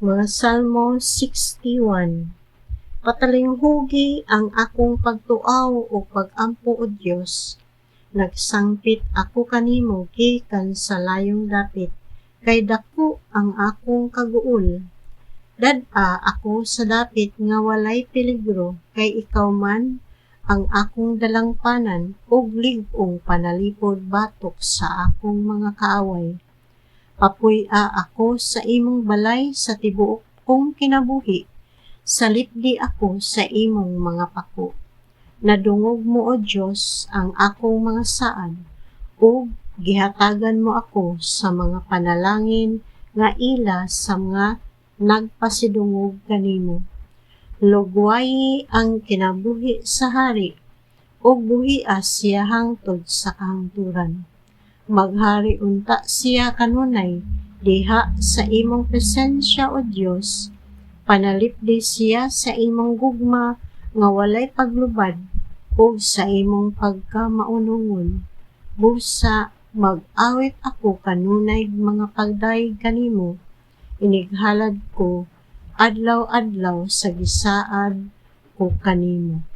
Mga Salmo 61. Patalinghugi ang akong pagtuaw o pag-ampo o Dios. Nagsangpit ako kanimo gikan sa layong dapit, kay dako ang akong kaguol. Dad-a ako sa dapit nga walay peligro, kay ikaw man ang akong dalangpanan ug lig-ong panalipod batok sa akong mga kaaway. Papuy-a ako sa imong balay sa tibuok kong kinabuhi. Salipdi ako sa imong mga pako. Nadungog mo o Diyos ang akong mga saan, ug gihatagan mo ako sa mga panalangin nga ila sa mga nagpasidungog kanimo. Lugwayi ang kinabuhi sa hari, ug buhia siya hangtod sa kahangturan. Maghari unta siya kanunay diha sa imong presensya o Dios. Panalipdi siya sa imong gugma nga walay paglubad ug sa imong pagkamaunungon. Busa mag-awit ako kanunay mga pagdayeg kanimo. Inighalad ko adlaw-adlaw sa gisaad ko kanimo.